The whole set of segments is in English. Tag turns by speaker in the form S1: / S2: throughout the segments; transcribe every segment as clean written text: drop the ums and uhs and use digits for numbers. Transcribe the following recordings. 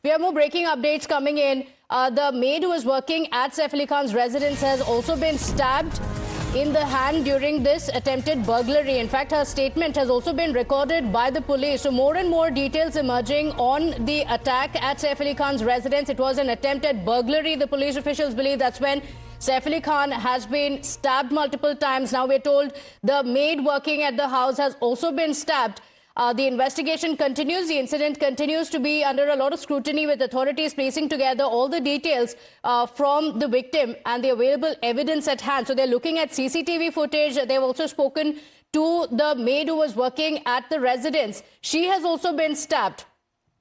S1: We have more breaking updates coming in. The maid who was working at Saif Ali Khan's residence has also been stabbed in the hand during this attempted burglary. In fact, her statement has also been recorded by the police. So more and more details emerging on the attack at Saif Ali Khan's residence. It was an attempted burglary. The police officials believe that's when Saif Ali Khan has been stabbed multiple times. Now we're told the maid working at the house has also been stabbed. The investigation continues. The incident continues to be under a lot of scrutiny, with authorities piecing together all the details from the victim and the available evidence at hand. So they're looking at CCTV footage. They've also spoken to the maid who was working at the residence. She has also been stabbed.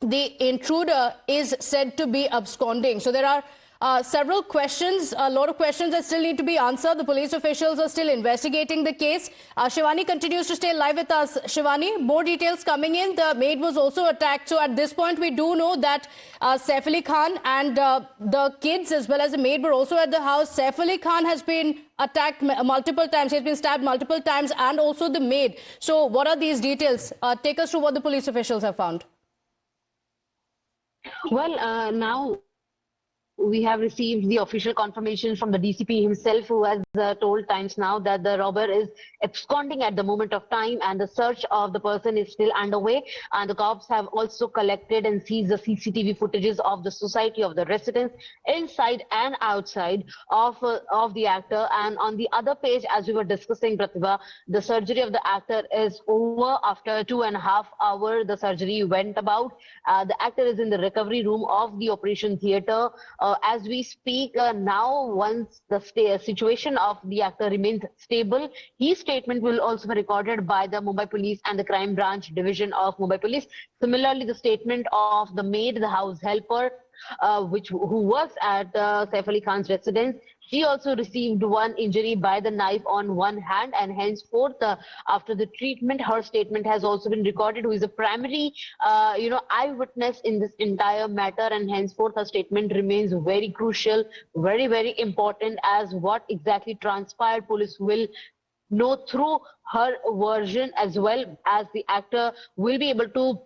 S1: The intruder is said to be absconding. So there are several questions, a lot of questions that still need to be answered. The police officials are still investigating the case. Shivani continues to stay live with us. Shivani, more details coming in. The maid was also attacked. So at this point, we do know that Saif Ali Khan and the kids as well as the maid were also at the house. Saif Ali Khan has been attacked multiple times. He has been stabbed multiple times, and also the maid. So what are these details? Take us through what the police officials have found.
S2: Well, now we have received the official confirmation from the DCP himself, who has told Times Now that the robber is absconding at the moment of time, and the search of the person is still underway. And the cops have also collected and seized the CCTV footages of the society, of the residence, inside and outside of the actor. And on the other page, as we were discussing, Pratibha, the surgery of the actor is over. After 2.5 hours, the surgery went about. The actor is in the recovery room of the operation theatre. As we speak now, once the situation of the actor remains stable, his statement will also be recorded by the Mumbai Police and the Crime Branch Division of Mumbai Police. Similarly, the statement of the maid, the house helper, who works at Saif Ali Khan's residence, she also received one injury by the knife on one hand, and henceforth, after the treatment, her statement has also been recorded, who is a primary, eyewitness in this entire matter, and henceforth, her statement remains very crucial, very, very important, as what exactly transpired, police will know through her version, as well as the actor will be able to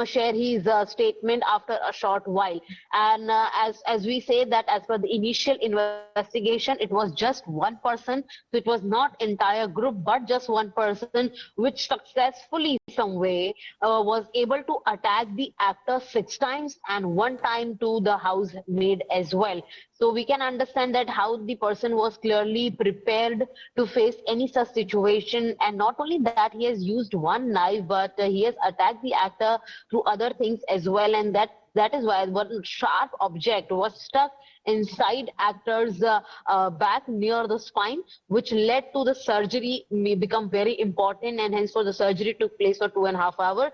S2: share his statement after a short while. And as we say that as per the initial investigation, it was just one person. So it was not entire group, but just one person, which successfully some way was able to attack the actor 6 times and 1 time to the housemaid as well. So we can understand that how the person was clearly prepared to face any such situation. And not only that, he has used one knife, but he has attacked the actor through other things as well. And that is why one sharp object was stuck inside actor's back near the spine, which led to the surgery may become very important, and hence for the surgery took place for 2.5 hours.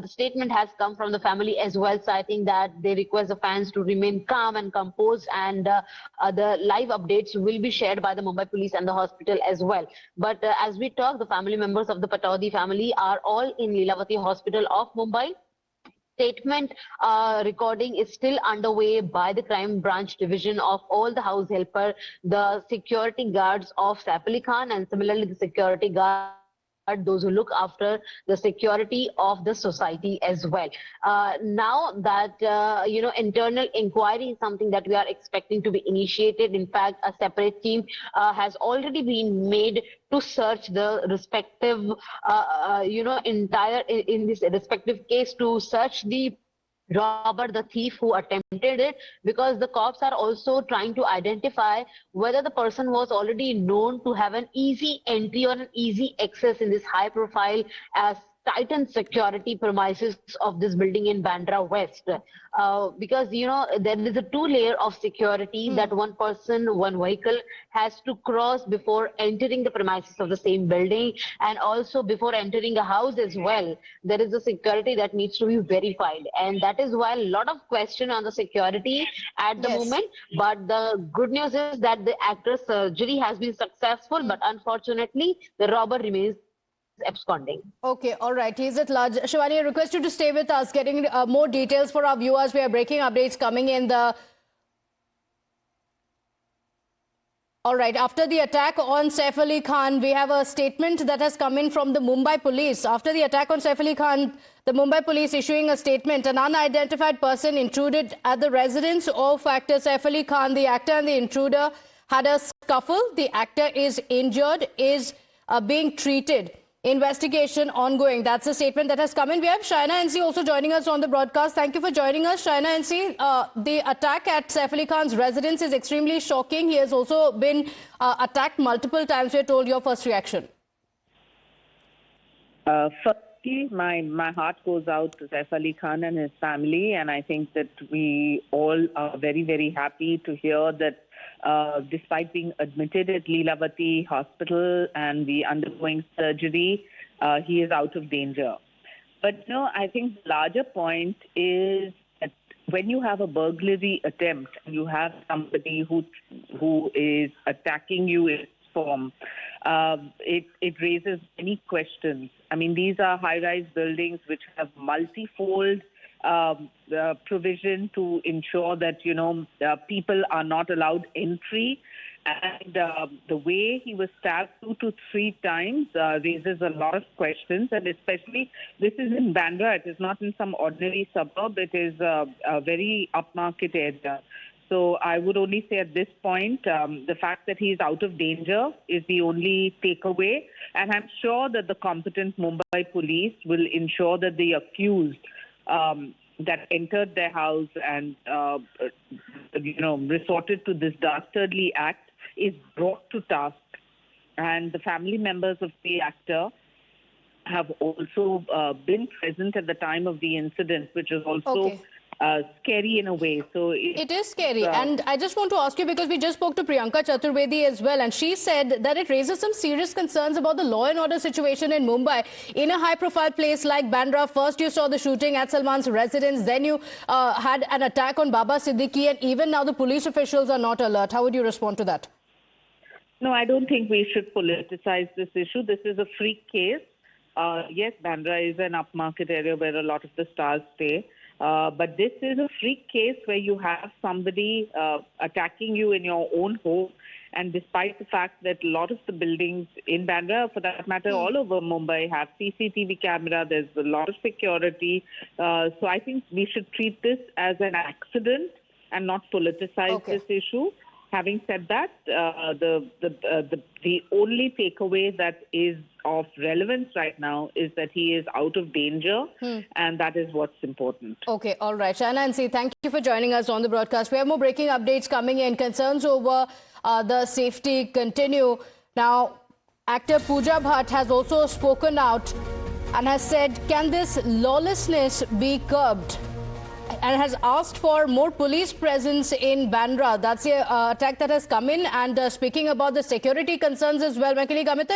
S2: The statement has come from the family as well, so I think that they request the fans to remain calm and composed, and the live updates will be shared by the Mumbai Police and the hospital as well. But as we talk, the family members of the Pataudi family are all in Lilavati Hospital of Mumbai. Statement recording is still underway by the Crime Branch Division of all the house helper, the security guards of Saif Ali Khan, and similarly the security guard, those who look after the security of the society as well. Now that internal inquiry is something that we are expecting to be initiated. In fact, a separate team has already been made to search the respective in this respective case, to search the robber, the thief who attempted it, because the cops are also trying to identify whether the person was already known to have an easy entry or an easy access in this high profile as tightened security premises of this building in Bandra West. Because, there is a 2-layer of security that one person, one vehicle has to cross before entering the premises of the same building, and also before entering a house as well. There is a security that needs to be verified, and that is why a lot of question on the security at the moment. But the good news is that the actor's surgery has been successful, but unfortunately, the robber remains absconding.
S1: Okay, all right. He's at large. Shivani, I request you to stay with us, getting more details for our viewers. We are breaking updates coming in. The All right. After the attack on Saif Ali Khan, we have a statement that has come in from the Mumbai police. After the attack on Saif Ali Khan, the Mumbai police issuing a statement. An unidentified person intruded at the residence of actor Saif Ali Khan. The actor and the intruder had a scuffle. The actor is injured, is being treated. Investigation ongoing. That's a statement that has come in. We have Shaina NC also joining us on the broadcast. Thank you for joining us, Shaina NC. The attack at Saif Ali Khan's residence is extremely shocking. He has also been attacked multiple times. We're told your first reaction.
S3: Firstly, my heart goes out to Saif Ali Khan and his family, and I think that we all are very, very happy to hear that despite being admitted at Leelavati Hospital and the undergoing surgery, he is out of danger. But no, I think the larger point is that when you have a burglary attempt and you have somebody who is attacking you in form, it raises many questions. I mean, these are high-rise buildings which have multifold provision to ensure that, people are not allowed entry. And the way he was stabbed 2 to 3 times raises a lot of questions. And especially, this is in Bandra. It is not in some ordinary suburb. It is a very upmarket area. So I would only say at this point, the fact that he is out of danger is the only takeaway. And I'm sure that the competent Mumbai police will ensure that the accused that entered their house and, resorted to this dastardly act is brought to task. And the family members of the actor have also been present at the time of the incident, which is also scary in a way. So
S1: it is scary. And I just want to ask you, because we just spoke to Priyanka Chaturvedi as well, and she said that it raises some serious concerns about the law and order situation in Mumbai. In a high-profile place like Bandra, first you saw the shooting at Salman's residence, then you had an attack on Baba Siddiqui, and even now the police officials are not alert. How would you respond to that?
S3: No, I don't think we should politicize this issue. This is a freak case. Yes, Bandra is an upmarket area where a lot of the stars stay. But this is a freak case where you have somebody attacking you in your own home. And despite the fact that a lot of the buildings in Bandra, for that matter, all over Mumbai have CCTV camera, there's a lot of security. So I think we should treat this as an accident and not politicize this issue. Having said that, the only takeaway that is of relevance right now is that he is out of danger, and that is what's important.
S1: Okay, all right. Shaina NC, thank you for joining us on the broadcast. We have more breaking updates coming in. Concerns over the safety continue. Now, actor Pooja Bhatt has also spoken out and has said, can this lawlessness be curbed? And has asked for more police presence in Bandra. That's the attack that has come in. And speaking about the security concerns as well, my colleague Amit